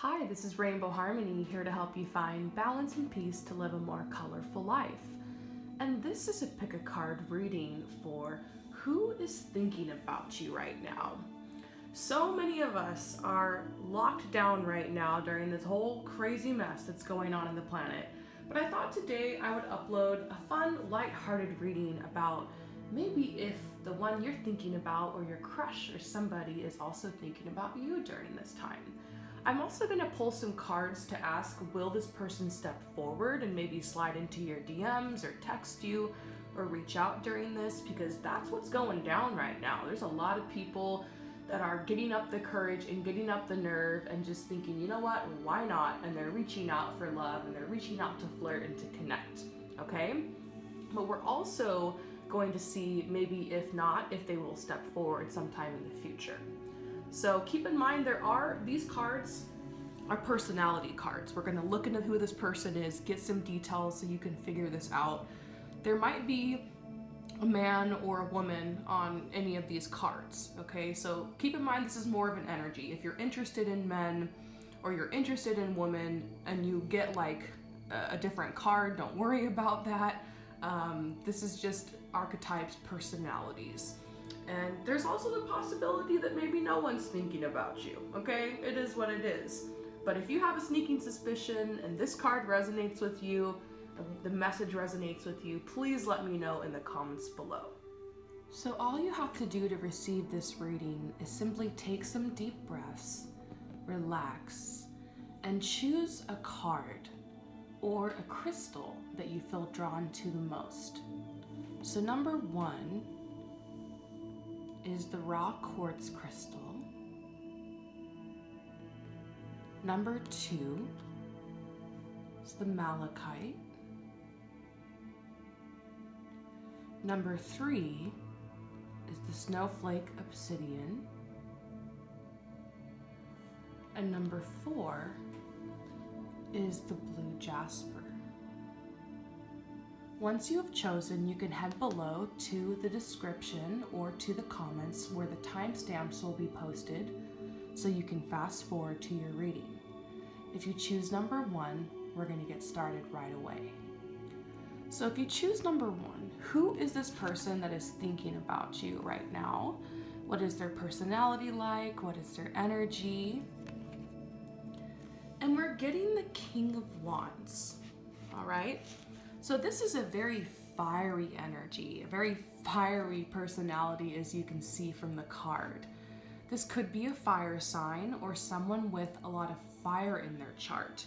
Hi, this is Rainbow Harmony, here to help you find balance and peace to live a more colorful life. And this is a pick a card reading for who is thinking about you right now. So many of us are locked down right now during this whole crazy mess that's going on in the planet. But I thought today I would upload a fun, lighthearted reading about maybe if the one you're thinking about or your crush or somebody is also thinking about you during this time. I'm also going to pull some cards to ask, will this person step forward and maybe slide into your DMs or text you or reach out during this, because that's what's going down right now. There's a lot of people that are getting up the courage and getting up the nerve and just thinking, you know what, why not? And they're reaching out for love and they're reaching out to flirt and to connect, okay? But we're also going to see maybe if not, if they will step forward sometime in the future. So keep in mind these cards are personality cards. We're going to look into who this person is, get some details so you can figure this out. There might be a man or a woman on any of these cards, okay? So keep in mind this is more of an energy. If you're interested in men or you're interested in women and you get like a different card, don't worry about that. This is just archetypes, personalities. And there's also the possibility that maybe no one's thinking about you, okay? It is what it is. But if you have a sneaking suspicion and this card resonates with you, the message resonates with you, please let me know in the comments below. So all you have to do to receive this reading is simply take some deep breaths, relax, and choose a card or a crystal that you feel drawn to the most. So number 1 is the raw quartz crystal. Number 2 is the malachite. Number 3 is the snowflake obsidian. And number 4 is the blue jasper. Once you have chosen, you can head below to the description or to the comments where the timestamps will be posted so you can fast forward to your reading. If you choose number 1, we're going to get started right away. So if you choose number 1, who is this person that is thinking about you right now? What is their personality like? What is their energy? And we're getting the King of Wands, all right? So this is a very fiery energy, a very fiery personality, as you can see from the card. This could be a fire sign or someone with a lot of fire in their chart.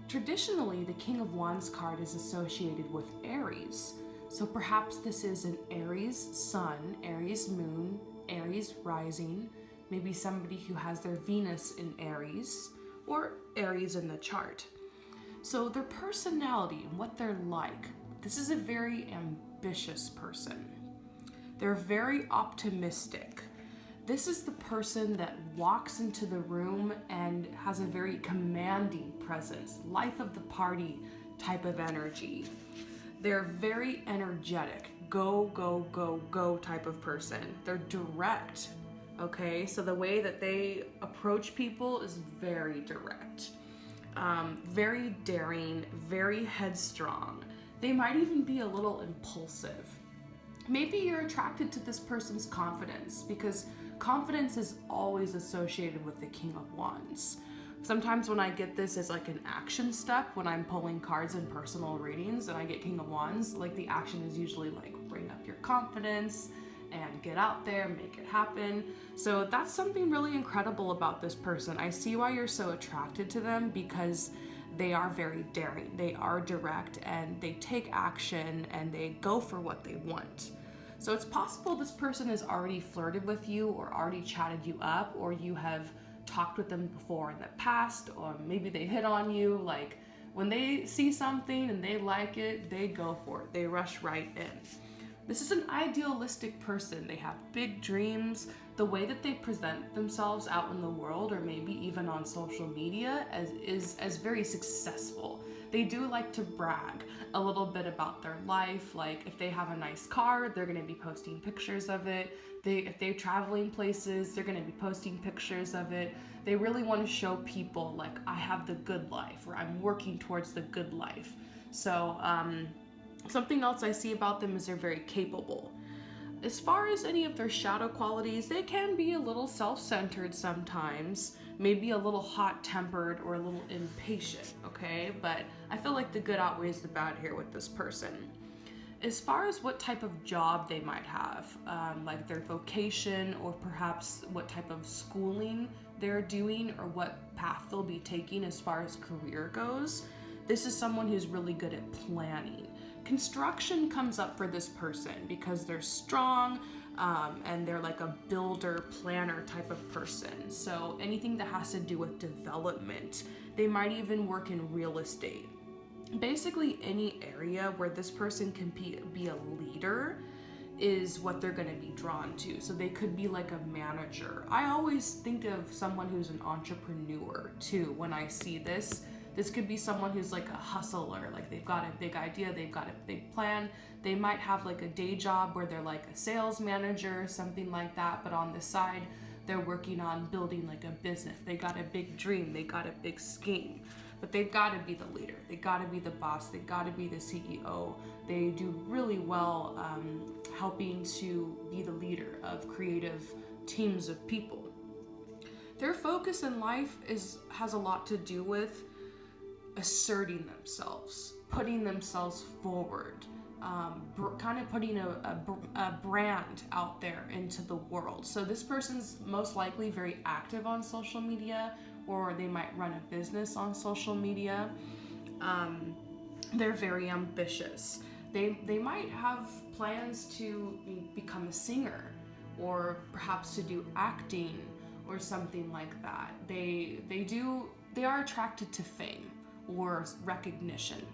Traditionally, the King of Wands card is associated with Aries. So perhaps this is an Aries sun, Aries moon, Aries rising, maybe somebody who has their Venus in Aries or Aries in the chart. So their personality and what they're like, this is a very ambitious person. They're very optimistic. This is the person that walks into the room and has a very commanding presence, life of the party type of energy. They're very energetic, go, go, go, go type of person. They're direct, okay? So the way that they approach people is very direct. Very daring, very headstrong. They might even be a little impulsive. Maybe you're attracted to this person's confidence because confidence is always associated with the King of Wands. Sometimes when I get this as like an action step, when I'm pulling cards in personal readings and I get King of Wands, like the action is usually like bring up your confidence and get out there, make it happen. So that's something really incredible about this person. I see why you're so attracted to them, because they are very daring, they are direct, and they take action and they go for what they want. So it's possible this person has already flirted with you or already chatted you up, or you have talked with them before in the past, or maybe they hit on you. Like when they see something and they like it, they go for it, they rush right in. This is an idealistic person. They have big dreams. The way that they present themselves out in the world, or maybe even on social media, as very successful. They do like to brag a little bit about their life. Like if they have a nice car, they're going to be posting pictures of it. If they're traveling places, they're going to be posting pictures of it. They really want to show people like, I have the good life, or I'm working towards the good life. So something else I see about them is they're very capable. As far as any of their shadow qualities, they can be a little self-centered sometimes, maybe a little hot-tempered or a little impatient, okay? But I feel like the good outweighs the bad here with this person. As far as what type of job they might have, like their vocation, or perhaps what type of schooling they're doing, or what path they'll be taking as far as career goes, this is someone who's really good at planning. Construction comes up for this person because they're strong, and they're like a builder, planner type of person. So anything that has to do with development, they might even work in real estate. Basically any area where this person can be a leader is what they're going to be drawn to. So they could be like a manager. I always think of someone who's an entrepreneur too when I see this. This could be someone who's like a hustler, like they've got a big idea, they've got a big plan. They might have like a day job where they're like a sales manager, something like that, but on the side, they're working on building like a business. They got a big dream, they got a big scheme, but they've got to be the leader. They got to be the boss, they got to be the CEO. They do really well helping to be the leader of creative teams of people. Their focus in life has a lot to do with asserting themselves, putting themselves forward, kind of putting a brand out there into the world. So this person's most likely very active on social media, or they might run a business on social media. They're very ambitious. They might have plans to become a singer, or perhaps to do acting or something like that. They are attracted to fame or recognition.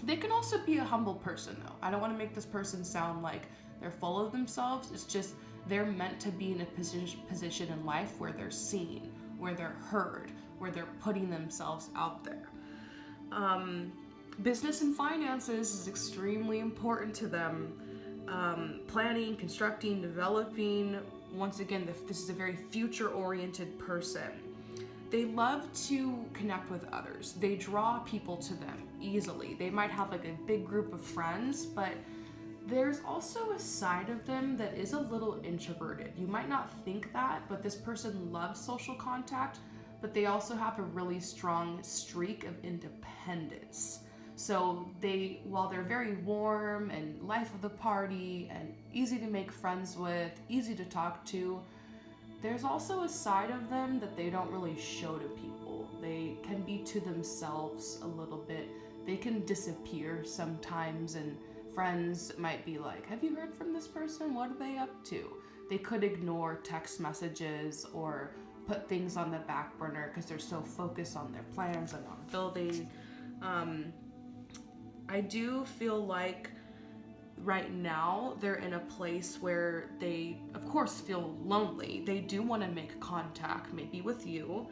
They can also be a humble person though. I don't want to make this person sound like they're full of themselves. It's just they're meant to be in a position in life where they're seen, where they're heard, where they're putting themselves out there. Business and finances is extremely important to them. Planning, constructing, developing. Once again, this is a very future-oriented person. They love to connect with others. They draw people to them easily. They might have like a big group of friends, but there's also a side of them that is a little introverted. You might not think that, but this person loves social contact, but they also have a really strong streak of independence. So while they're very warm and life of the party and easy to make friends with, easy to talk to, there's also a side of them that they don't really show to people. They can be to themselves a little bit. They can disappear sometimes, and friends might be like, have you heard from this person? What are they up to? They could ignore text messages or put things on the back burner because they're so focused on their plans and on building. I do feel like right now they're in a place where they, of course, feel lonely. They do want to make contact, maybe with you.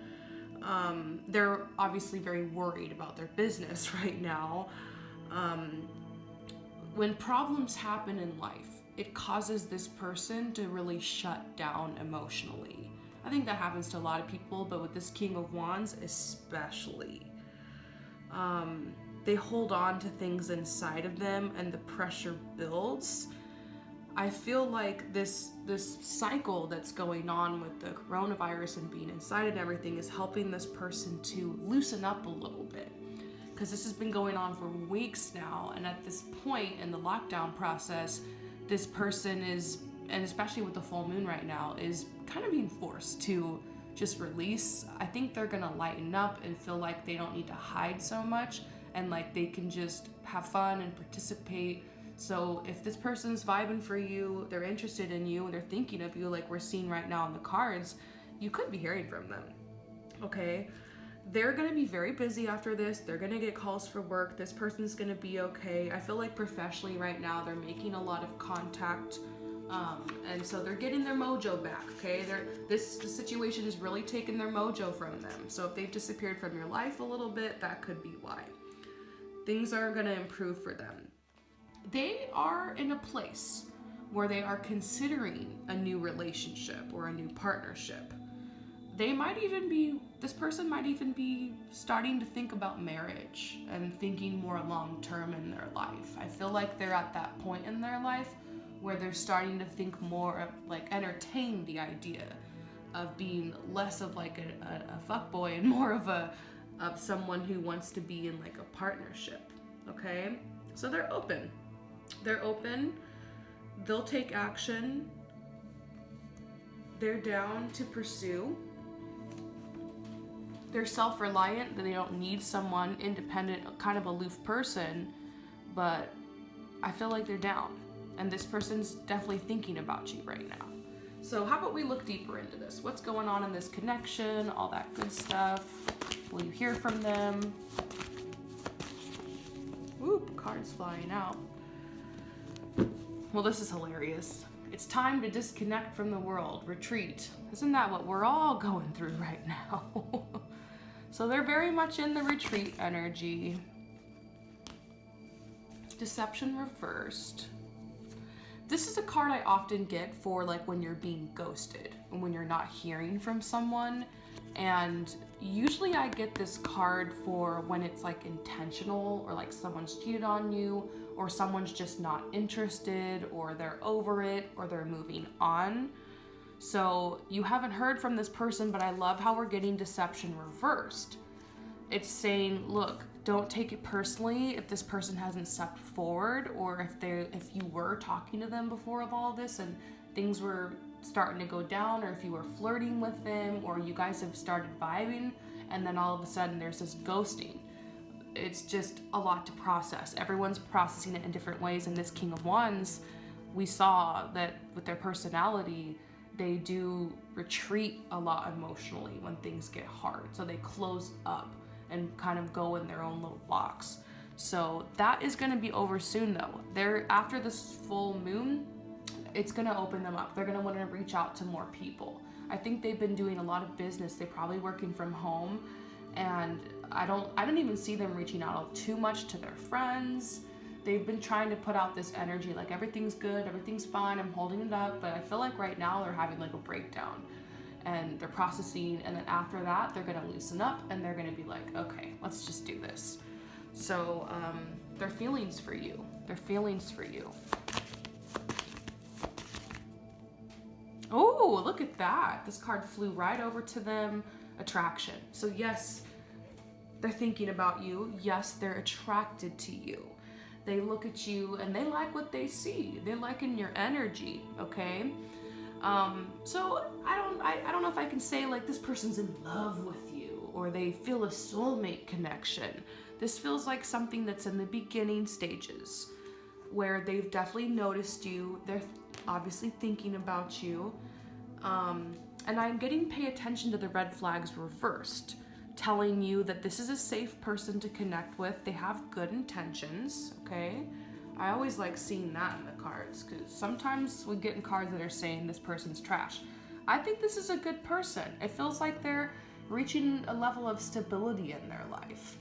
They're obviously very worried about their business right now. When problems happen in life, it causes this person to really shut down emotionally. I think that happens to a lot of people, but with this King of Wands especially. They hold on to things inside of them and the pressure builds. I feel like this cycle that's going on with the coronavirus and being inside and everything is helping this person to loosen up a little bit. Because this has been going on for weeks now, and at this point in the lockdown process, this person is, and especially with the full moon right now, is kind of being forced to just release. I think they're gonna lighten up and feel like they don't need to hide so much, and like they can just have fun and participate. So if this person's vibing for you, they're interested in you, and they're thinking of you like we're seeing right now in the cards, you could be hearing from them, okay? they're going to be very busy after this. They're going to get calls for work. This person's going to be okay. I feel like professionally right now, they're making a lot of contact. And so they're getting their mojo back, okay? This situation is really taking their mojo from them. So if they've disappeared from your life a little bit, that could be why. Things are going to improve for them. They are in a place where they are considering a new relationship or a new partnership. This person might even be starting to think about marriage and thinking more long-term in their life. I feel like they're at that point in their life where they're starting to think more of, like, entertain the idea of being less of like a fuckboy and more of someone who wants to be in like a partnership, okay? So they're open. They'll take action. They're down to pursue. They're self-reliant, that they don't need someone independent, kind of aloof person, but I feel like they're down. And this person's definitely thinking about you right now. So how about we look deeper into this? What's going on in this connection? All that good stuff. Will you hear from them? Oop, cards flying out. Well, this is hilarious. It's time to disconnect from the world, retreat. Isn't that what we're all going through right now? So they're very much in the retreat energy. Deception reversed. This is a card I often get for like when you're being ghosted and when you're not hearing from someone. And usually I get this card for when it's like intentional, or like someone's cheated on you, or someone's just not interested, or they're over it, or they're moving on. So you haven't heard from this person, but I love how we're getting deception reversed. It's saying, look, don't take it personally if this person hasn't stepped forward, or if you were talking to them before of all this and things were starting to go down, or if you were flirting with them, or you guys have started vibing and then all of a sudden there's this ghosting. It's just a lot to process. Everyone's processing it in different ways. And this King of Wands, we saw that with their personality, they do retreat a lot emotionally when things get hard. So they close up and kind of go in their own little box. So that is going to be over soon though. After this full moon, it's going to open them up. They're going to want to reach out to more people. I think they've been doing a lot of business. They're probably working from home, and I don't even see them reaching out too much to their friends. They've been trying to put out this energy like everything's good, everything's fine, I'm holding it up, but I feel like right now they're having like a breakdown and they're processing, and then after that they're gonna loosen up and they're gonna be like, okay, let's just do this. So their feelings for you. Oh, look at that. This card flew right over to them. Attraction. So yes, they're thinking about you. Yes, they're attracted to you. They look at you and they like what they see. They're liking your energy, okay? So I don't know if I can say like this person's in love with you or they feel a soulmate connection. This feels like something that's in the beginning stages where they've definitely noticed you. They're obviously thinking about you. And I'm getting pay attention to the red flags reversed, telling you that this is a safe person to connect with. They have good intentions, okay? I always like seeing that in the cards because sometimes we get in cards that are saying this person's trash. I think this is a good person. It feels like they're reaching a level of stability in their life.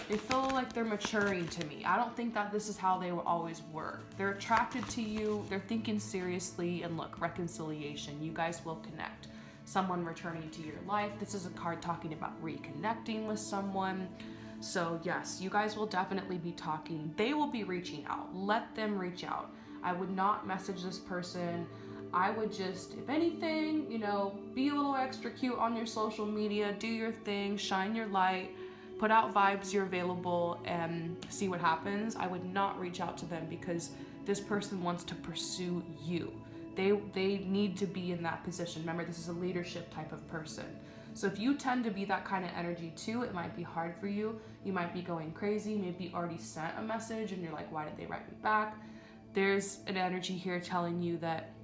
They feel like they're maturing to me. I don't think that this is how they always were. They're attracted to you, they're thinking seriously, and look, reconciliation. You guys will connect. Someone returning to your life. This is a card talking about reconnecting with someone. So yes, you guys will definitely be talking. They will be reaching out. Let them reach out. I would not message this person. I would just, if anything, be a little extra cute on your social media, do your thing, shine your light, put out vibes you're available, and see what happens. I would not reach out to them because this person wants to pursue you. They need to be in that position. Remember, this is a leadership type of person. So if you tend to be that kind of energy too, it might be hard for you. You might be going crazy. Maybe you already sent a message and you're like, why did they write me back? There's an energy here telling you that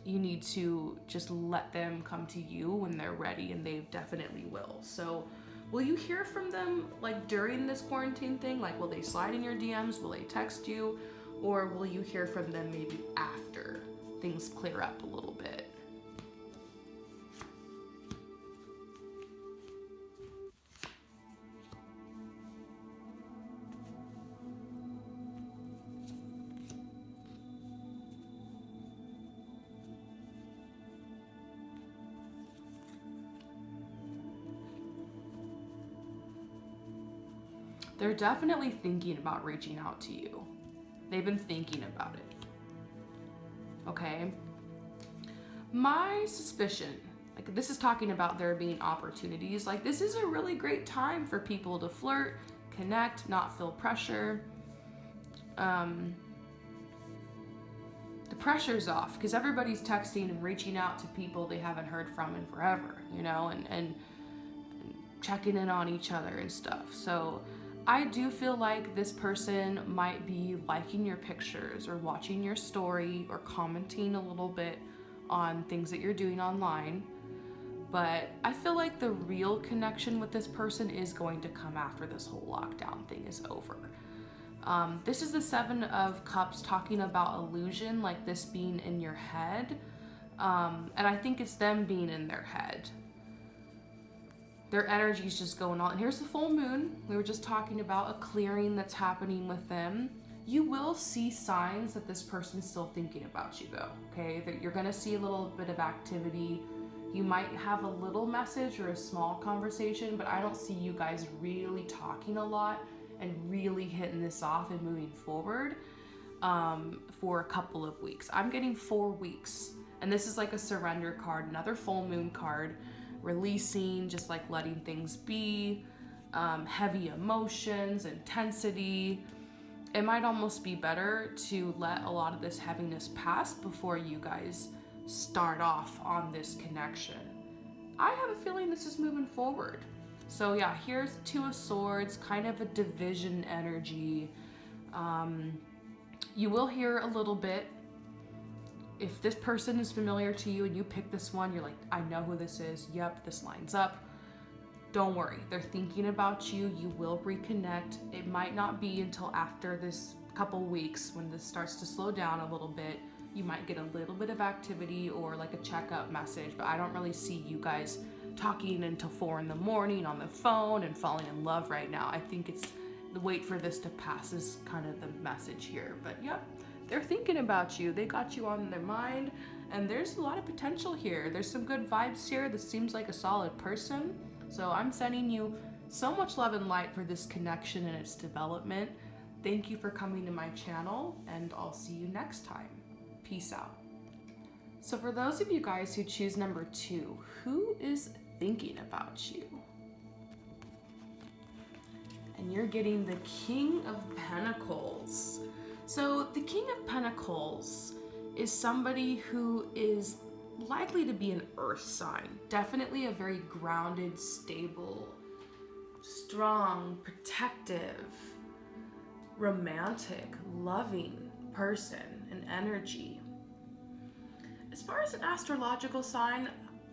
you need to just let them come to you when they're ready, and they definitely will. So Will you hear from them like during this quarantine thing? Like, will they slide in your DMs? Will they text you? Or will you hear from them maybe after things clear up a little bit? They're definitely thinking about reaching out to you. They've been thinking about it. Okay? My suspicion, like this is talking about there being opportunities. Like this is a really great time for people to flirt, connect, not feel pressure. The pressure's off because everybody's texting and reaching out to people they haven't heard from in forever, you know, and checking in on each other and stuff. So I do feel like this person might be liking your pictures or watching your story or commenting a little bit on things that you're doing online. But I feel like the real connection with this person is going to come after this whole lockdown thing is over. This is the 7 of Cups talking about illusion, like this being in your head. And I think it's them being in their head. Their energy's just going on. And here's the full moon. We were just talking about a clearing that's happening with them. You will see signs that this person's still thinking about you though, okay? That you're gonna see a little bit of activity. You might have a little message or a small conversation, but I don't see you guys really talking a lot and really hitting this off and moving forward for a couple of weeks. I'm getting 4 weeks. And this is like a surrender card, another full moon card. Releasing, just like letting things be, heavy emotions, intensity. It might almost be better to let a lot of this heaviness pass before you guys start off on this connection. I have a feeling this is moving forward. So yeah, here's 2 of Swords, kind of a division energy. You will hear a little bit. If this person is familiar to you and you pick this one, you're like, I know who this is. Yep, this lines up. Don't worry. They're thinking about you. You will reconnect. It might not be until after this couple weeks when this starts to slow down a little bit. You might get a little bit of activity or like a checkup message, but I don't really see you guys talking until 4 in the morning on the phone and falling in love right now. I think it's the wait for this to pass is kind of the message here. But yep. They're thinking about you. They got you on their mind, and there's a lot of potential here. There's some good vibes here. This seems like a solid person. So I'm sending you so much love and light for this connection and its development. Thank you for coming to my channel, and I'll see you next time. Peace out. So for those of you guys who choose number 2, who is thinking about you? And you're getting the King of Pentacles. So the King of Pentacles is somebody who is likely to be an earth sign. Definitely a very grounded, stable, strong, protective, romantic, loving person and energy. As far as an astrological sign,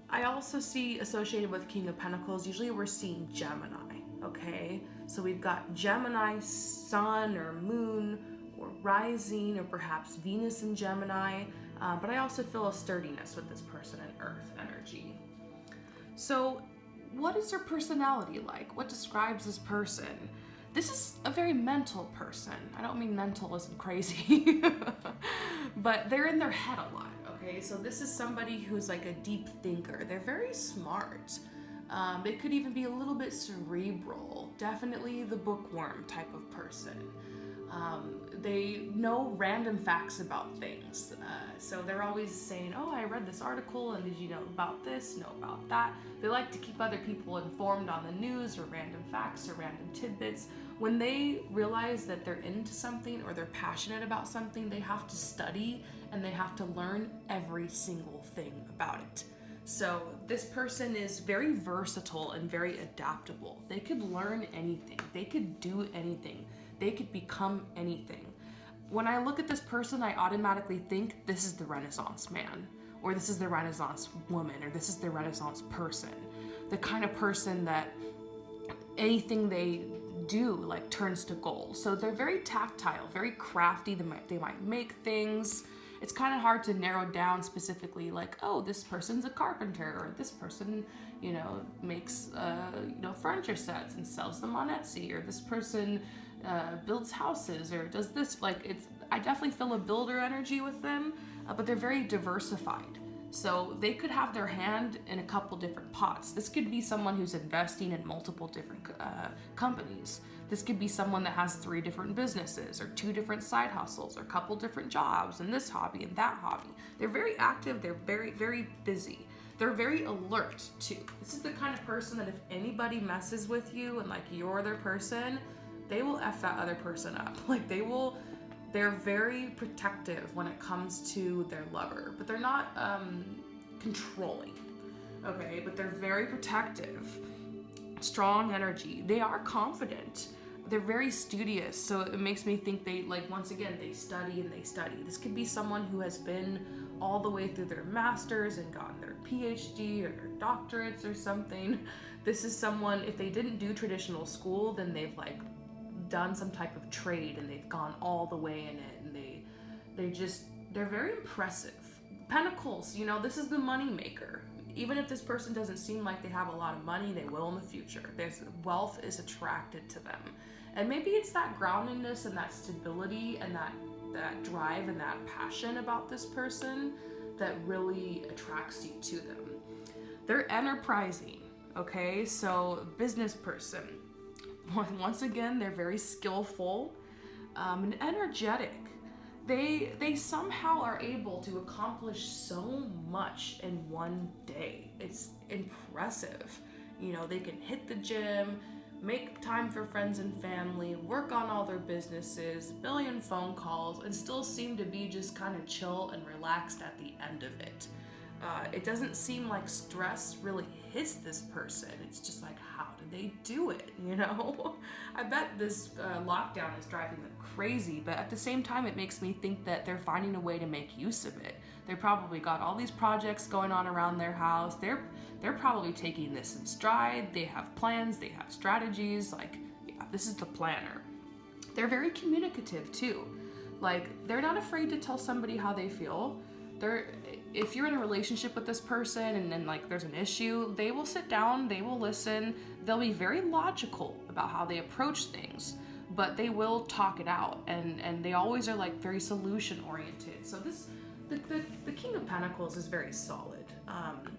I also see associated with King of Pentacles, usually we're seeing Gemini, okay? So we've got Gemini sun or moon, or rising, or perhaps Venus in Gemini, but I also feel a sturdiness with this person in earth energy. So what is their personality like? What describes this person? This is a very mental person. I don't mean mental as in crazy, but they're in their head a lot, okay? So this is somebody who's like a deep thinker. They're very smart. They could even be a little bit cerebral, definitely the bookworm type of person. They know random facts about things. So they're always saying, oh, I read this article, and did you know about this, know about that? They like to keep other people informed on the news or random facts or random tidbits. When they realize that they're into something or they're passionate about something, they have to study and they have to learn every single thing about it. So this person is very versatile and very adaptable. They could learn anything. They could do anything. They could become anything. When I look at this person, I automatically think this is the Renaissance man, or this is the Renaissance woman, or this is the Renaissance person. The kind of person that anything they do like turns to gold. So they're very tactile, very crafty. They might make things. It's kind of hard to narrow down specifically like, oh, this person's a carpenter, or this person, makes, furniture sets and sells them on Etsy, or this person builds houses or does this. Like, I definitely feel a builder energy with them, but they're very diversified. So they could have their hand in a couple different pots. This could be someone who's investing in multiple different companies. This could be someone that has 3 different businesses, or 2 different side hustles, or a couple different jobs, and this hobby and that hobby. They're very active. They're very, very busy. They're very alert too. This is the kind of person that if anybody messes with you and like you're their person, they will F that other person up. Like they're very protective when it comes to their lover, but they're not controlling, okay? But they're very protective, strong energy. They are confident. They're very studious, so it makes me think they, like, once again, they study and they study. This could be someone who has been all the way through their master's and gotten their PhD or their doctorates or something. This is someone, if they didn't do traditional school, then they've like done some type of trade and they've gone all the way in it, and they're very impressive. Pentacles, this is the money maker. Even if this person doesn't seem like they have a lot of money, they will in the future. Wealth is attracted to them. And maybe it's that groundedness and that stability and that drive and that passion about this person that really attracts you to them. They're enterprising, okay? So business person. Once again, they're very skillful and energetic. They somehow are able to accomplish so much in one day. It's impressive. They can hit the gym, make time for friends and family, work on all their businesses, 1 billion phone calls, and still seem to be just kind of chill and relaxed at the end of it. It doesn't seem like stress really hits this person. It's just like, how did they do it? I bet this lockdown is driving them crazy, but at the same time, it makes me think that they're finding a way to make use of it. They probably got all these projects going on around their house. They're probably taking this in stride. They have plans, they have strategies. Like, yeah, this is the planner. They're very communicative too. Like, they're not afraid to tell somebody how they feel. If you're in a relationship with this person and then like there's an issue, they will sit down, they will listen, they'll be very logical about how they approach things, but they will talk it out, and they always are like very solution oriented. So the King of Pentacles is very solid.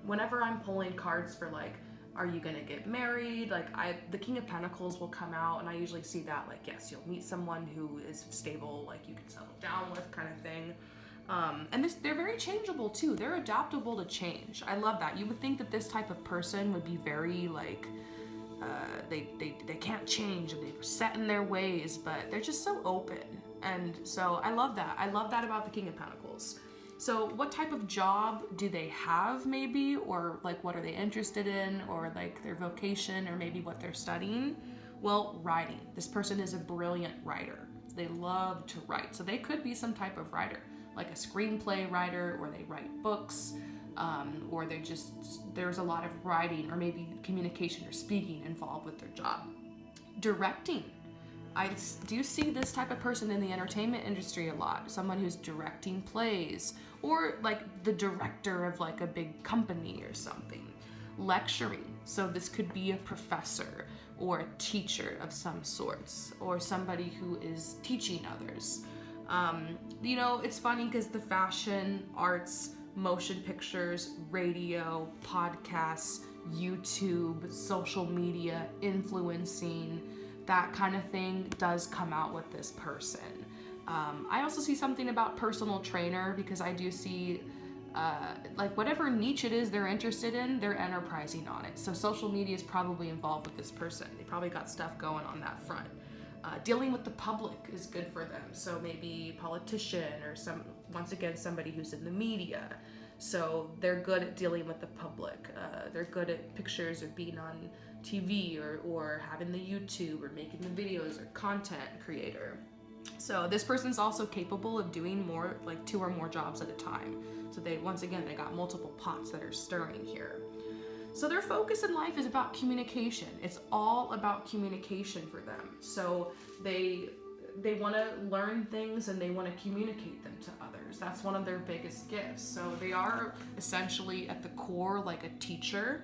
Whenever I'm pulling cards for like, are you gonna get married? Like the King of Pentacles will come out, and I usually see that like, yes, you'll meet someone who is stable, like you can settle down with, kind of thing. And they're very changeable too. They're adaptable to change. I love that. You would think that this type of person would be very like, they can't change and they're set in their ways, but they're just so open. And so I love that. I love that about the King of Pentacles. So what type of job do they have maybe, or like what are they interested in, or like their vocation, or maybe what they're studying? Well, writing. This person is a brilliant writer. They love to write. So they could be some type of writer, like a screenplay writer, or they write books, or there's a lot of writing or maybe communication or speaking involved with their job. Directing. I do see this type of person in the entertainment industry a lot. Someone who's directing plays, or like the director of like a big company or something. Lecturing. So this could be a professor or a teacher of some sorts, or somebody who is teaching others. It's funny because the fashion, arts, motion pictures, radio, podcasts, YouTube, social media, influencing, that kind of thing does come out with this person. I also see something about personal trainer, because I do see like whatever niche it is they're interested in, they're enterprising on it. So social media is probably involved with this person. They probably got stuff going on that front. Dealing with the public is good for them. So maybe politician, or somebody who's in the media. So they're good at dealing with the public. They're good at pictures, or being on TV, or having the YouTube, or making the videos, or content creator. So this person's also capable of doing more, like 2 or more jobs at a time. So they got multiple pots that are stirring here. So their focus in life is about communication. It's all about communication for them. So they want to learn things and they want to communicate them to others. That's one of their biggest gifts. So they are essentially at the core like a teacher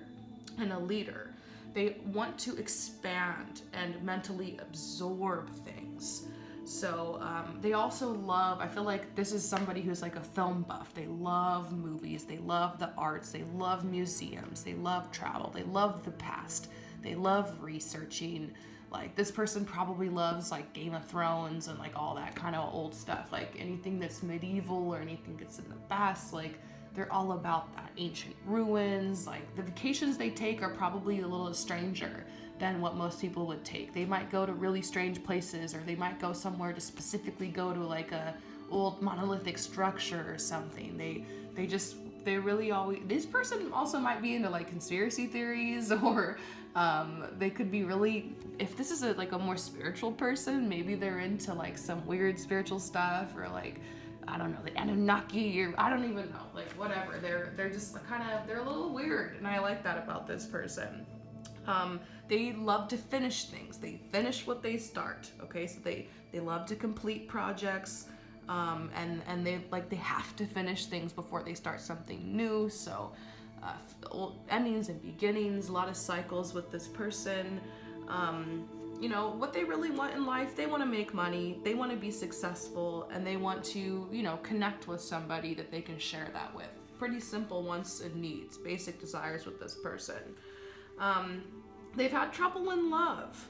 and a leader. They want to expand and mentally absorb things. So they also love, I feel like this is somebody who's like a film buff. They love movies, they love the arts, they love museums, they love travel, they love the past, they love researching. Like this person probably loves like Game of Thrones and like all that kind of old stuff, like anything that's medieval or anything that's in the past, like they're all about that, ancient ruins. Like the vacations they take are probably a little stranger than what most people would take. They might go to really strange places, or they might go somewhere to specifically go to like a old monolithic structure or something. They really always, this person also might be into like conspiracy theories, or they could be really, if this is like a more spiritual person, maybe they're into like some weird spiritual stuff, or like, I don't know, the Anunnaki, or I don't even know, like whatever. They're just kind of, they're a little weird, and I like that about this person. They love to finish things. They finish what they start. Okay, so they love to complete projects, and they have to finish things before they start something new. So endings and beginnings, a lot of cycles with this person. You know, what they really want in life, they want to make money, they want to be successful, and they want to, you know, connect with somebody that they can share that with. Pretty simple wants and needs, basic desires with this person. They've had trouble in love.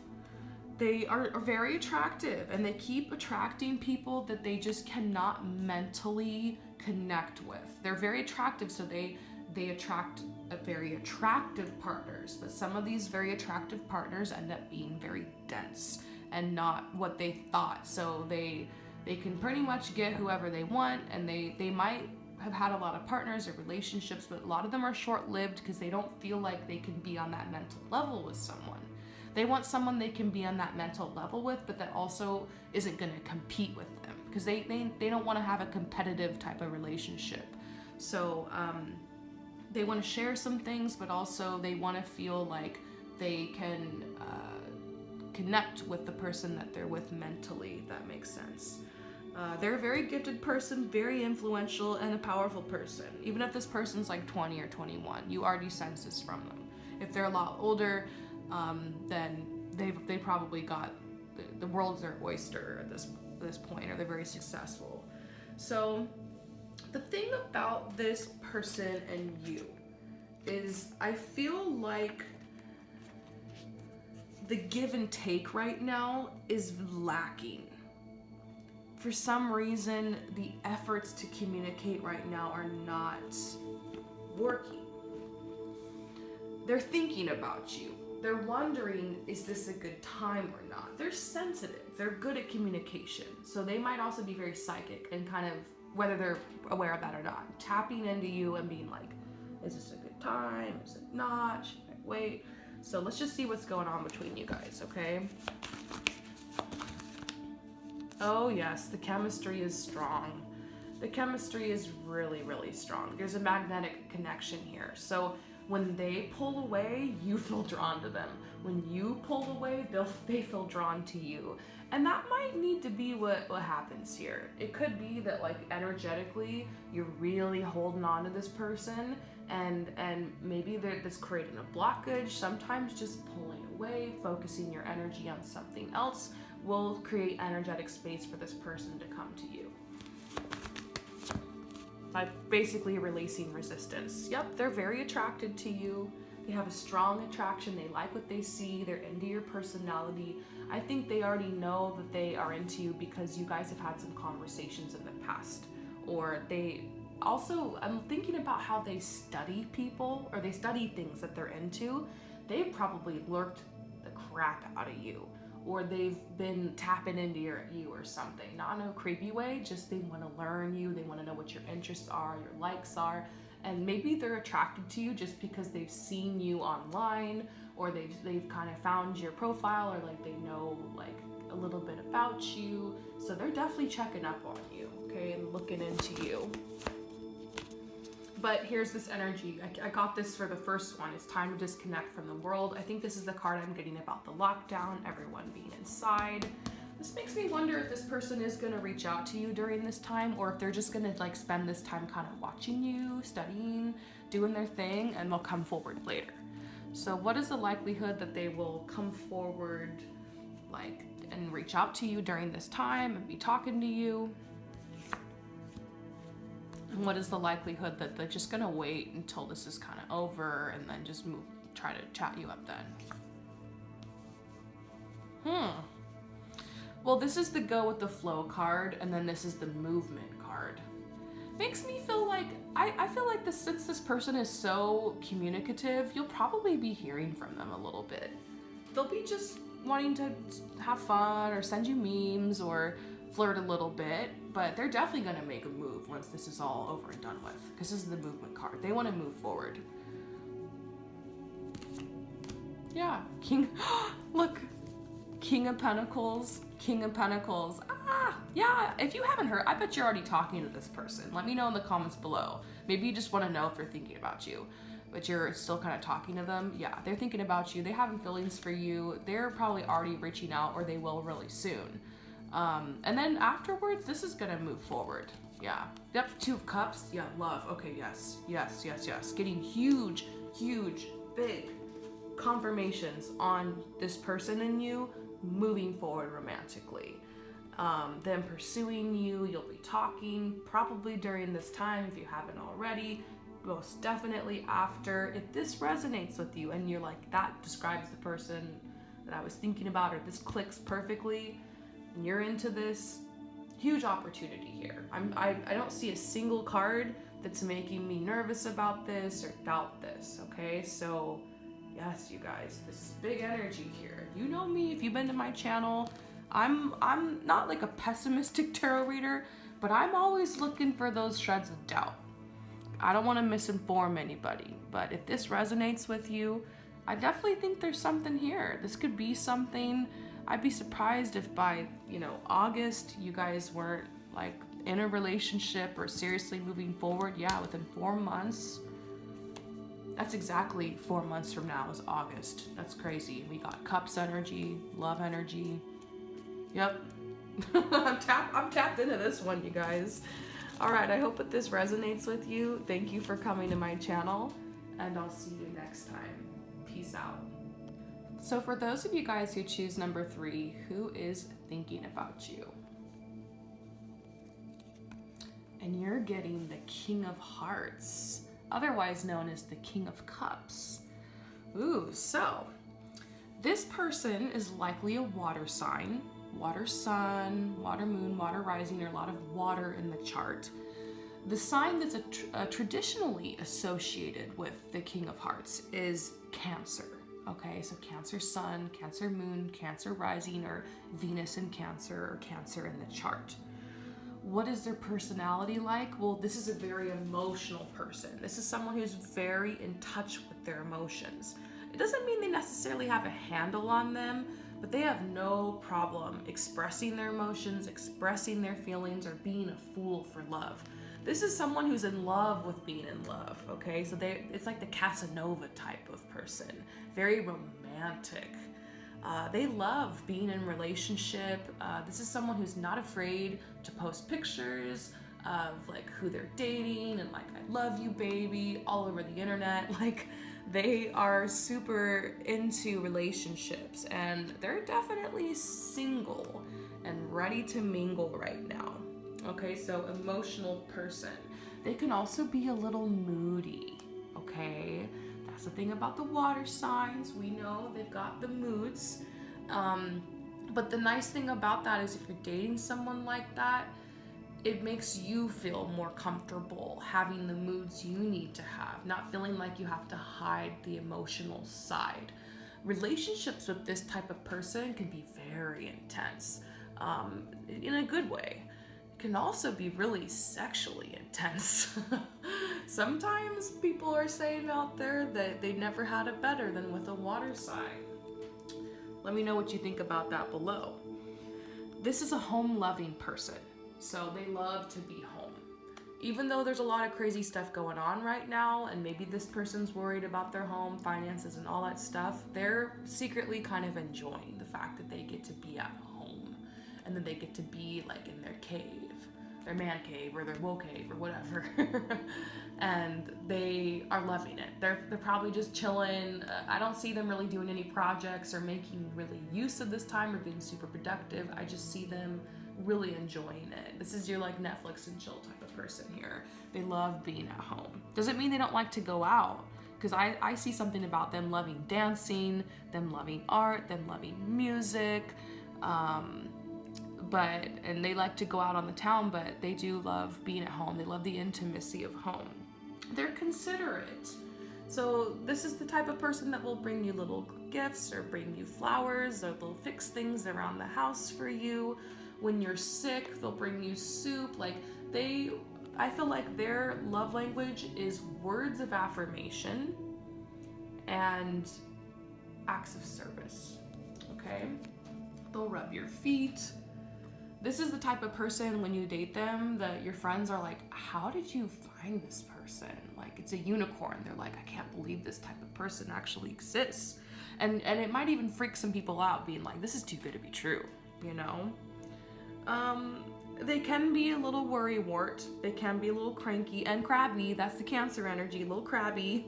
They are very attractive, and they keep attracting people that they just cannot mentally connect with. They're very attractive, so they attract very attractive partners, but some of these very attractive partners end up being very dense and not what they thought. So they can pretty much get whoever they want, and they might have had a lot of partners or relationships, but a lot of them are short-lived because they don't feel like they can be on that mental level with someone. They want someone they can be on that mental level with, but that also isn't going to compete with them, because they don't want to have a competitive type of relationship. So they want to share some things, but also they want to feel like they can connect with the person that they're with mentally, if that makes sense. They're a very gifted person, very influential, and a powerful person. Even if this person's like 20 or 21, you already sense this from them. If they're a lot older, then they probably got the world's their oyster at this point, or they're very successful. So the thing about this person and you is, I feel like the give and take right now is lacking. For some reason, the efforts to communicate right now are not working. They're thinking about you. They're wondering, is this a good time or not? They're sensitive. They're good at communication. So they might also be very psychic and kind of, whether they're aware of that or not, tapping into you and being like, is this a good time? Is it not? Should I wait? So let's just see what's going on between you guys, okay? Oh yes, the chemistry is strong. The chemistry is really, really strong. There's a magnetic connection here. So when they pull away, you feel drawn to them. When you pull away, they feel drawn to you. And that might need to be what happens here. It could be that like energetically, you're really holding on to this person, and maybe that's creating a blockage. Sometimes just pulling away, focusing your energy on something else will create energetic space for this person to come to you. Like basically releasing resistance. Yep, they're very attracted to you. They have a strong attraction. They like what they see. They're into your personality. I think they already know that they are into you because you guys have had some conversations in the past. Or they also, I'm thinking about how they study people, or they study things that they're into. They've probably lurked the crap out of you, or they've been tapping into you or something. Not in a creepy way, just they want to learn you. They want to know what your interests are, your likes are. And maybe they're attracted to you just because they've seen you online, or they've kind of found your profile, or like they know like a little bit about you. So they're definitely checking up on you, okay, and looking into you. But here's this energy. I got this for the first one. It's time to disconnect from the world. I think this is the card I'm getting about the lockdown, everyone being inside. This makes me wonder if this person is going to reach out to you during this time, or if they're just going to like spend this time kind of watching you, studying, doing their thing, and they'll come forward later. So what is the likelihood that they will come forward like and reach out to you during this time and be talking to you? And what is the likelihood that they're just gonna wait until this is kind of over and then just try to chat you up then? Well, this is the go with the flow card, and then this is the movement card. Makes me feel like, I feel like since this person is so communicative, you'll probably be hearing from them a little bit. They'll be just wanting to have fun or send you memes or flirt a little bit, but they're definitely gonna make a move once this is all over and done with, because this is the movement card. They want to move forward. Yeah, look, King of Pentacles, King of Pentacles. Yeah, if you haven't heard, I bet you're already talking to this person. Let me know in the comments below. Maybe you just want to know if they're thinking about you, but you're still kind of talking to them. Yeah, they're thinking about you. They have feelings for you. They're probably already reaching out, or they will really soon. And then afterwards, this is gonna move forward. Yeah. Yep, Two of Cups. Yeah, love. Okay, yes. Yes, yes, yes. Getting huge, big confirmations on this person and you moving forward romantically. Them pursuing you. You'll be talking probably during this time if you haven't already. Most definitely after. If this resonates with you and you're like, that describes the person that I was thinking about, or this clicks perfectly, and you're into this, huge opportunity here. I don't see a single card that's making me nervous about this or doubt this, okay? So yes, you guys, this is big energy here. You know me, if you've been to my channel, I'm not like a pessimistic tarot reader, but I'm always looking for those shreds of doubt. I don't want to misinform anybody, but if this resonates with you, I definitely think there's something here. This could be something. I'd be surprised if by, August, you guys weren't like in a relationship or seriously moving forward. Yeah, within 4 months. That's exactly 4 months from now is August. That's crazy. We got Cups energy, love energy. Yep. I'm tapped into this one, you guys. All right, I hope that this resonates with you. Thank you for coming to my channel, and I'll see you next time. Peace out. So for those of you guys who choose number 3, who is thinking about you? And you're getting the King of Hearts, otherwise known as the King of Cups. Ooh, so this person is likely a water sign, water sun, water moon, water rising, or a lot of water in the chart. The sign that's traditionally associated with the King of Hearts is Cancer. Okay, so Cancer sun, Cancer moon, Cancer rising, or Venus in Cancer, or Cancer in the chart. What is their personality like? Well, this is a very emotional person. This is someone who's very in touch with their emotions. It doesn't mean they necessarily have a handle on them, but they have no problem expressing their emotions, expressing their feelings, or being a fool for love. This is someone who's in love with being in love, okay? So it's like the Casanova type of person, very romantic. They love being in relationship. This is someone who's not afraid to post pictures of like who they're dating and like, I love you, baby, all over the internet. Like, they are super into relationships, and they're definitely single and ready to mingle right now. Okay, so emotional person. They can also be a little moody, okay? That's the thing about the water signs. We know they've got the moods. But the nice thing about that is if you're dating someone like that, it makes you feel more comfortable having the moods you need to have, not feeling like you have to hide the emotional side. Relationships with this type of person can be very intense, in a good way. It can also be really sexually intense. Sometimes people are saying out there that they never had it better than with a water sign. Let me know what you think about that below. This is a home-loving person. So they love to be home. even though there's a lot of crazy stuff going on right now, and maybe this person's worried about their home, finances, and all that stuff, they're secretly kind of enjoying the fact that they get to be at home, and then they get to be like in their cave, their man cave, or their woe cave, or whatever. And they are loving it. They're probably just chilling. I don't see them really doing any projects or making really use of this time or being super productive. I just see them really enjoying it. This is your like Netflix and chill type of person here. They love being at home. Doesn't mean they don't like to go out, because I see something about them loving dancing, them loving art, them loving music, and they like to go out on the town, but they do love being at home. They love the intimacy of home. They're considerate. So this is the type of person that will bring you little gifts or bring you flowers, or they'll fix things around the house for you. When you're sick, they'll bring you soup. Like I feel like their love language is words of affirmation and acts of service, okay? They'll rub your feet. This is the type of person, when you date them, that your friends are like, how did you find this person? Like, it's a unicorn. They're like, I can't believe this type of person actually exists. And it might even freak some people out, being like, this is too good to be true, you know? They can be a little worrywart. They can be a little cranky and crabby. That's the Cancer energy, a little crabby.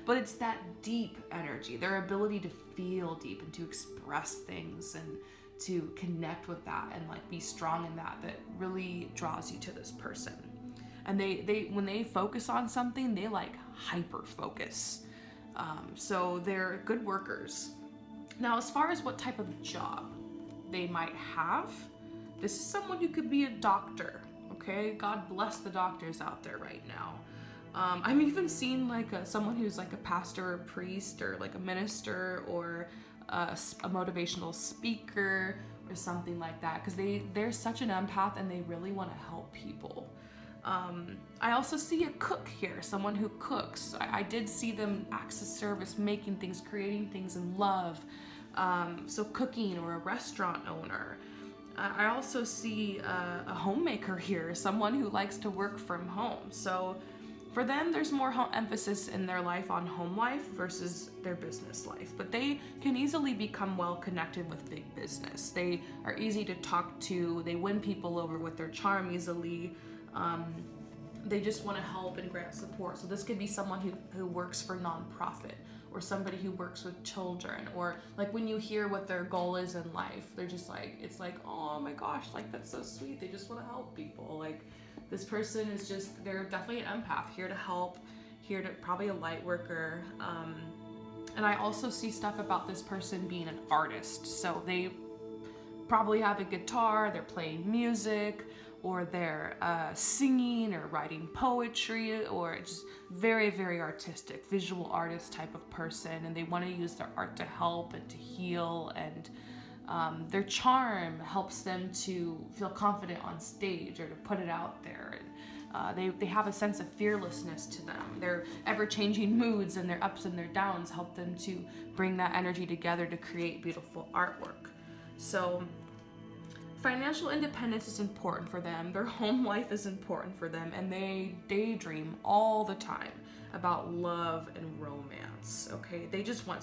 But it's that deep energy, their ability to feel deep and to express things and to connect with that and like be strong in that really draws you to this person. And they when they focus on something, they like hyper focus. So they're good workers. Now, as far as what type of job they might have, this is someone who could be a doctor, okay? God bless the doctors out there right now. I'm even seeing like someone who's like a pastor or priest or like a minister or a motivational speaker or something like that, because they're such an empath and they really want to help people. I also see a cook here, someone who cooks. I did see them acts of service, making things, creating things in love. So cooking, or a restaurant owner. I also see a homemaker here, someone who likes to work from home. So for them, there's more emphasis in their life on home life versus their business life. But they can easily become well connected with big business. They are easy to talk to. They win people over with their charm easily. They just want to help and grant support. So this could be someone who works for nonprofit, or somebody who works with children, or like when you hear what their goal is in life, they're just like, it's like, oh my gosh, like that's so sweet. They just want to help people. Like this person is just, they're definitely an empath, here to help, here to probably a light worker. And I also see stuff about this person being an artist. So they probably have a guitar, they're playing music, or they're singing or writing poetry, or just very, very artistic, visual artist type of person. And they want to use their art to help and to heal, and their charm helps them to feel confident on stage or to put it out there. And they have a sense of fearlessness to them. Their ever-changing moods and their ups and their downs help them to bring that energy together to create beautiful artwork. So financial independence is important for them. Their home life is important for them, and they daydream all the time about love and romance, okay? They just want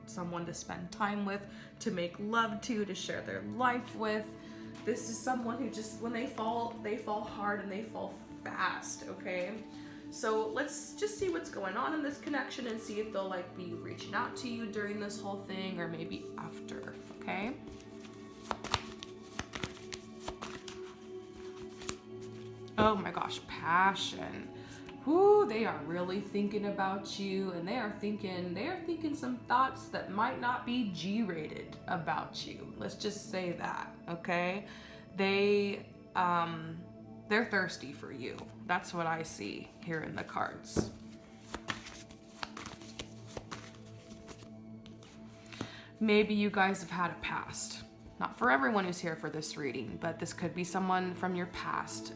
someone to spend time with, to make love to share their life with. This is someone who just, when they fall hard and they fall fast, okay? So let's just see what's going on in this connection and see if they'll like be reaching out to you during this whole thing or maybe after, okay? Oh my gosh, passion. Whoo, they are really thinking about you, and they are thinking some thoughts that might not be G-rated about you. Let's just say that, okay? They're thirsty for you. That's what I see here in the cards. Maybe you guys have had a past. Not for everyone who's here for this reading, but this could be someone from your past.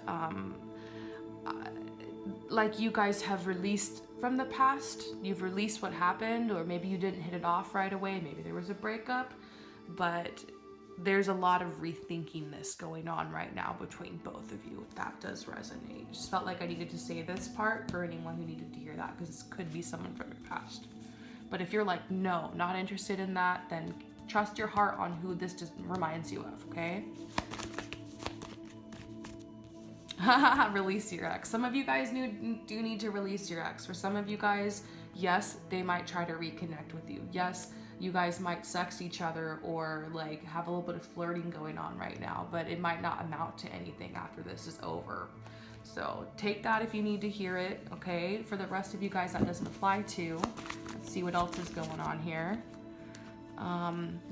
Like you guys have released from the past. You've released what happened, or maybe you didn't hit it off right away. Maybe there was a breakup, but there's a lot of rethinking this going on right now between both of you. That does resonate. Just felt like I needed to say this part for anyone who needed to hear that, because this could be someone from your past. But if you're like, no, not interested in that, then trust your heart on who this just reminds you of, okay? Release your ex. Some of you guys do need to release your ex. For some of you guys, yes, they might try to reconnect with you. Yes, you guys might sex each other or like have a little bit of flirting going on right now, but it might not amount to anything after this is over. So take that if you need to hear it, okay? For the rest of you guys, that doesn't apply to. Let's see what else is going on here.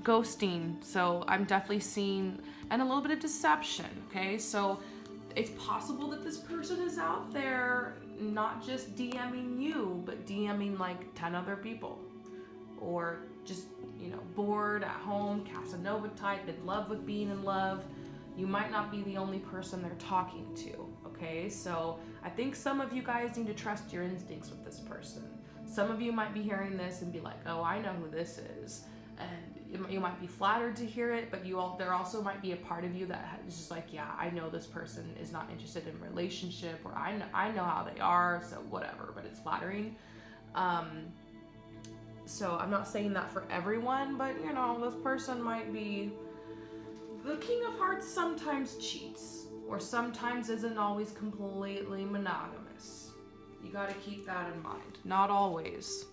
Ghosting. So I'm definitely seeing, and a little bit of deception, okay? So it's possible that this person is out there not just DMing you, but DMing like 10 other people. Or just, you know, bored at home, Casanova type, in love with being in love. You might not be the only person they're talking to, okay? So I think some of you guys need to trust your instincts with this person. Some of you might be hearing this and be like, oh, I know who this is. And you might be flattered to hear it, but there also might be a part of you that is just like, yeah, I know this person is not interested in a relationship, or I know how they are, so whatever, but it's flattering. So I'm not saying that for everyone, but you know, this person might be, the King of Hearts sometimes cheats, or sometimes isn't always completely monogamous. You gotta keep that in mind. Not always.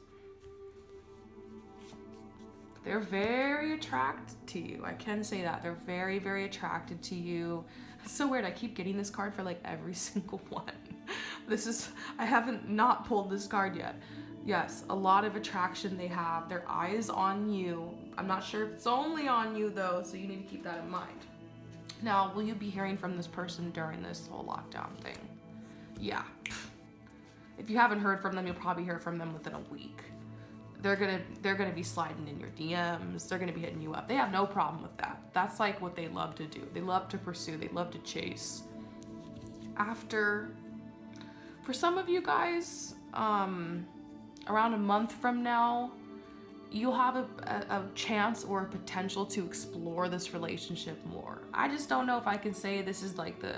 They're very attracted to you. I can say that. They're very, very attracted to you. It's so weird. I keep getting this card for like every single one. I haven't not pulled this card yet. Yes, a lot of attraction they have. Their eyes on you. I'm not sure if it's only on you though, so you need to keep that in mind. Now, will you be hearing from this person during this whole lockdown thing? Yeah. If you haven't heard from them, you'll probably hear from them within a week. They're gonna be sliding in your DMs. They're gonna be hitting you up. They have no problem with that. That's like what they love to do. They love to pursue. They love to chase. For some of you guys, around a month from now, you'll have a chance or a potential to explore this relationship more. I just don't know if I can say this is like the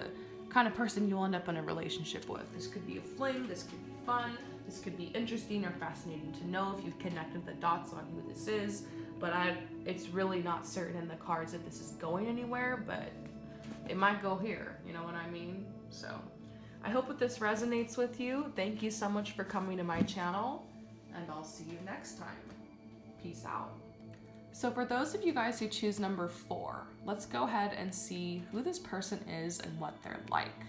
kind of person you'll end up in a relationship with. This could be a fling, this could be fun, this could be interesting or fascinating to know if you've connected the dots on who this is, but it's really not certain in the cards that this is going anywhere, but it might go here, you know what I mean? So I hope that this resonates with you. Thank you so much for coming to my channel, and I'll see you next time. Peace out. So for those of you guys who choose number 4, let's go ahead and see who this person is and what they're like.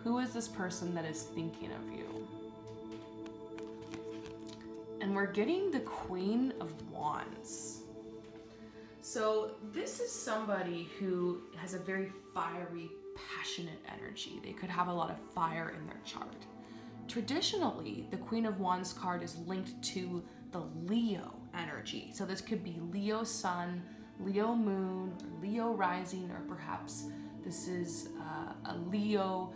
Who is this person that is thinking of you? And we're getting the Queen of Wands. So this is somebody who has a very fiery, passionate energy. They could have a lot of fire in their chart. Traditionally, the Queen of Wands card is linked to the Leo energy. So this could be Leo Sun, Leo Moon, or Leo Rising, or perhaps this is a Leo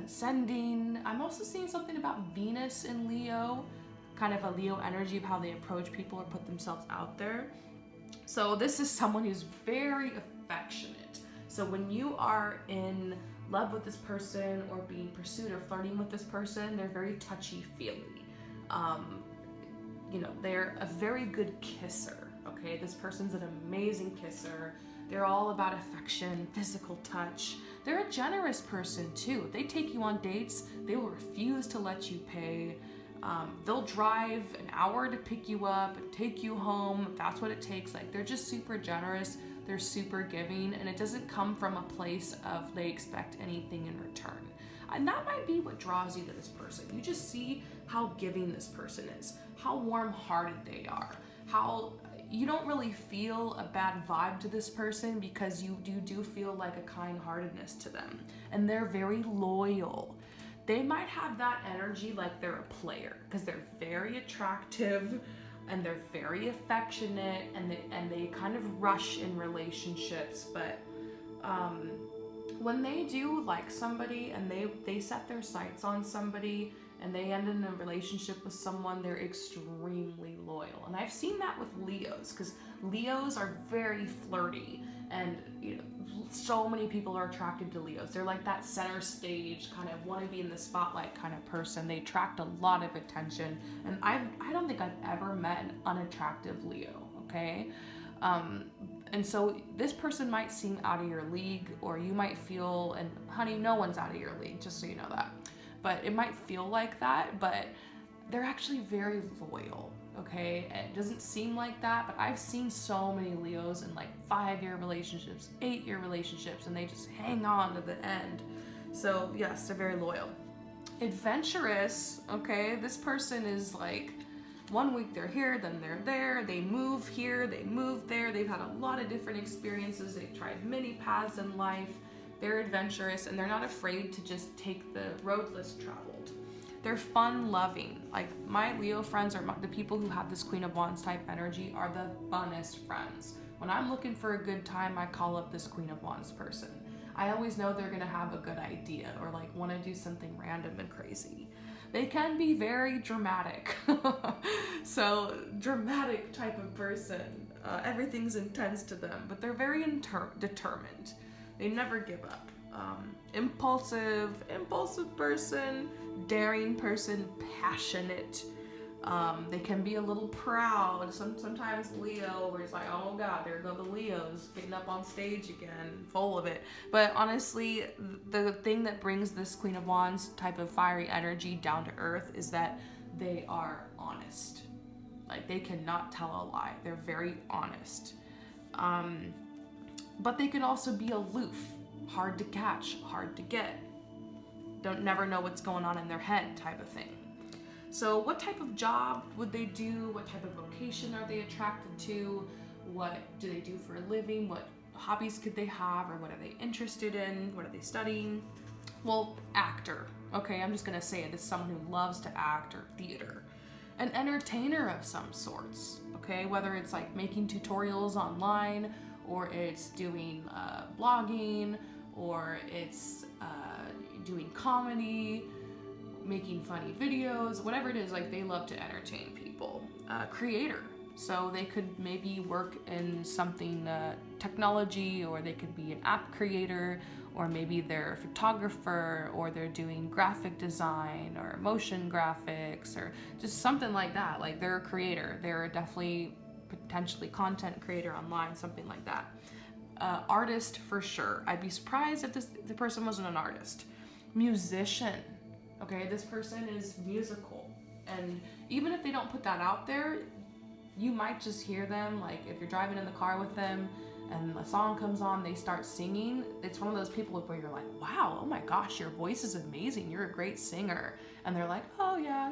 ascending. I'm also seeing something about Venus in Leo, kind of a Leo energy of how they approach people or put themselves out there. So this is someone who's very affectionate. So when you are in love with this person or being pursued or flirting with this person, they're very touchy-feely. You know, they're a very good kisser, okay? This person's an amazing kisser. They're all about affection, physical touch. They're a generous person too. If they take you on dates, they will refuse to let you pay. They'll drive an hour to pick you up and take you home if that's what it takes. Like, they're just super generous. They're super giving, and it doesn't come from a place of they expect anything in return. And that might be what draws you to this person. You just see how giving this person is, how warm-hearted they are, how you don't really feel a bad vibe to this person because you do feel like a kind-heartedness to them. And they're very loyal. They might have that energy like they're a player because they're very attractive and they're very affectionate, and they kind of rush in relationships, but when they do like somebody and they set their sights on somebody and they end in a relationship with someone, they're extremely loyal. And I've seen that with Leos, because Leos are very flirty, and so many people are attracted to Leos. They're like that center stage kind of want to be in the spotlight kind of person. They attract a lot of attention, and I don't think I've ever met an unattractive Leo, okay? And so this person might seem out of your league, or you might feel, and honey, no one's out of your league, just so you know that. But it might feel like that, but they're actually very loyal, okay? It doesn't seem like that, but I've seen so many Leos in like 5-year relationships, 8-year relationships, and they just hang on to the end. So yes, they're very loyal. Adventurous, okay? This person is like, one week they're here, then they're there, they move here, they move there, they've had a lot of different experiences, they've tried many paths in life, they're adventurous, and they're not afraid to just take the road less traveled. They're fun-loving. Like, my Leo friends, are the people who have this Queen of Wands type energy, are the funnest friends. When I'm looking for a good time, I call up this Queen of Wands person. I always know they're gonna have a good idea, or like wanna do something random and crazy. They can be very dramatic. So, dramatic type of person. Everything's intense to them, but they're very determined. They never give up. Impulsive person, daring person, passionate. They can be a little proud. Sometimes Leo, where it's like, oh God, there go the Leos getting up on stage again, full of it. But honestly, the thing that brings this Queen of Wands type of fiery energy down to earth is that they are honest. Like, they cannot tell a lie. They're very honest. But they can also be aloof, hard to catch, hard to get. Never know what's going on in their head type of thing. So what type of job would they do? What type of vocation are they attracted to? What do they do for a living? What hobbies could they have? Or what are they interested in? What are they studying? Well, actor. Okay, I'm just gonna say it. It's someone who loves to act, or theater. An entertainer of some sorts, okay? Whether it's like making tutorials online, or it's doing blogging, or it's doing comedy, making funny videos, whatever it is, like, they love to entertain people. Creator, so they could maybe work in something technology, or they could be an app creator, or maybe they're a photographer, or they're doing graphic design or motion graphics, or just something like that. Like, they're a creator. They're definitely potentially content creator online, something like that. Artist for sure. I'd be surprised if the person wasn't an artist. Musician. Okay, this person is musical, and even if they don't put that out there, you might just hear them, like if you're driving in the car with them and a song comes on, they start singing. It's one of those people where you're like, wow, oh my gosh, your voice is amazing, you're a great singer. And they're like, oh yeah,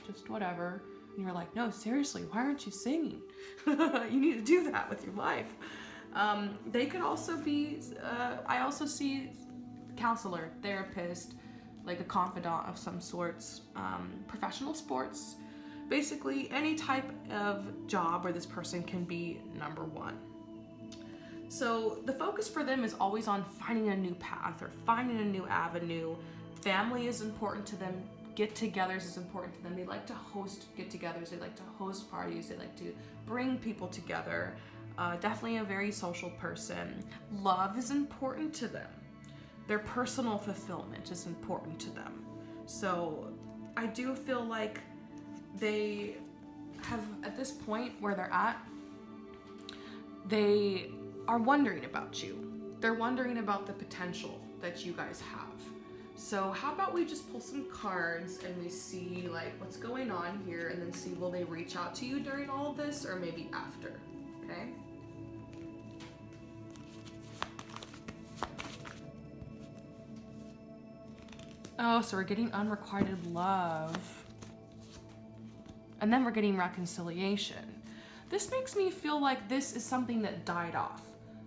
just whatever. And you're like, no, seriously, why aren't you singing? You need to do that with your life. They could also be, I also see counselor, therapist, like a confidant of some sorts, professional sports, basically any type of job where this person can be number one. So the focus for them is always on finding a new path or finding a new avenue. Family is important to them. Get-togethers is important to them. They like to host get-togethers. They like to host parties. They like to bring people together. Definitely a very social person. Love is important to them. Their personal fulfillment is important to them. So I do feel like they have, at this point where they're at, they are wondering about you. They're wondering about the potential that you guys have. So how about we just pull some cards and we see like what's going on here, and then see, will they reach out to you during all of this, or maybe after, okay? Oh, so we're getting unrequited love. And then we're getting reconciliation. This makes me feel like this is something that died off.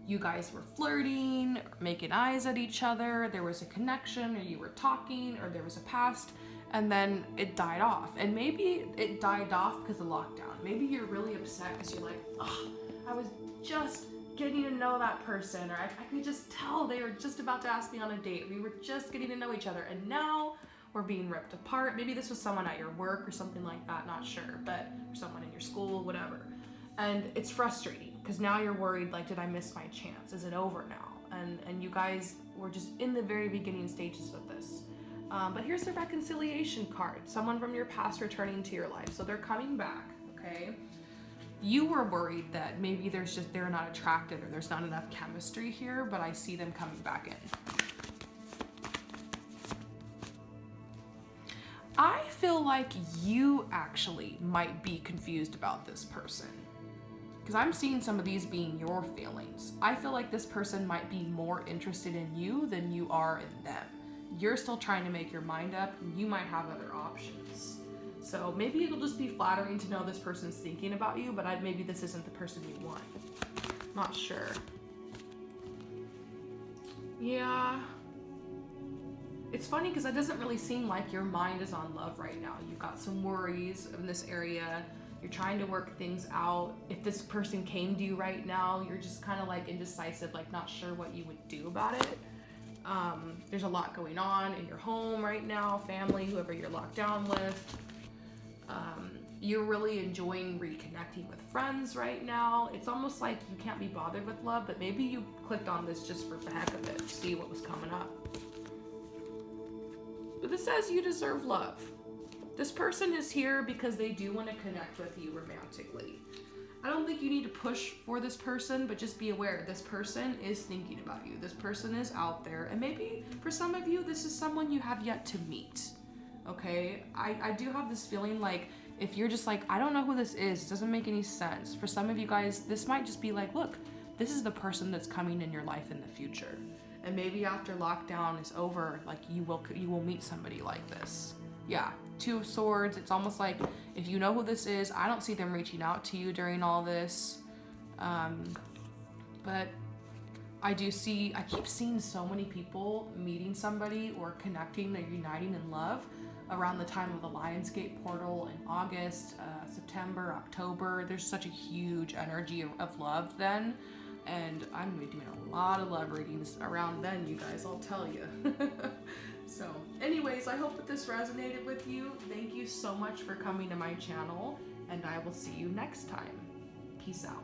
You guys were flirting, making eyes at each other, there was a connection, or you were talking, or there was a past, and then it died off. And maybe it died off because of lockdown. Maybe you're really upset because you're like, oh, I was just getting to know that person, or I could just tell they were just about to ask me on a date. We were just getting to know each other, and now or being ripped apart. Maybe this was someone at your work or something like that, not sure, but or someone in your school, whatever. And it's frustrating because now you're worried, like, did I miss my chance? Is it over now? And you guys were just in the very beginning stages of this. But here's the reconciliation card. Someone from your past returning to your life. So they're coming back, okay? You were worried that maybe they're not attracted or there's not enough chemistry here, but I see them coming back in. I feel like you actually might be confused about this person, because I'm seeing some of these being your feelings. I feel like this person might be more interested in you than you are in them. You're still trying to make your mind up, and you might have other options. So maybe it'll just be flattering to know this person's thinking about you, but maybe this isn't the person you want. Not sure. Yeah. It's funny because it doesn't really seem like your mind is on love right now. You've got some worries in this area. You're trying to work things out. If this person came to you right now, you're just kind of like indecisive, like not sure what you would do about it. There's a lot going on in your home right now, family, whoever you're locked down with. You're really enjoying reconnecting with friends right now. It's almost like you can't be bothered with love, but maybe you clicked on this just for the heck of it, to see what was coming up. But this says you deserve love. This person is here because they do want to connect with you romantically. I don't think you need to push for this person, but just be aware this person is thinking about you. This person is out there, and maybe for some of you, this is someone you have yet to meet. Okay? I do have this feeling like if you're just like, I don't know who this is, it doesn't make any sense. For some of you guys, this might just be like, look, this is the person that's coming in your life in the future. And maybe after lockdown is over, like you will meet somebody like this. Yeah, Two of Swords. It's almost like if you know who this is, I don't see them reaching out to you during all this. But I keep seeing so many people meeting somebody or connecting or uniting in love around the time of the Lionsgate portal in August, September, October. There's such a huge energy of love then. And I'm going to be doing a lot of love readings around then, you guys, I'll tell you. So, anyways, I hope that this resonated with you. Thank you so much for coming to my channel, and I will see you next time. Peace out.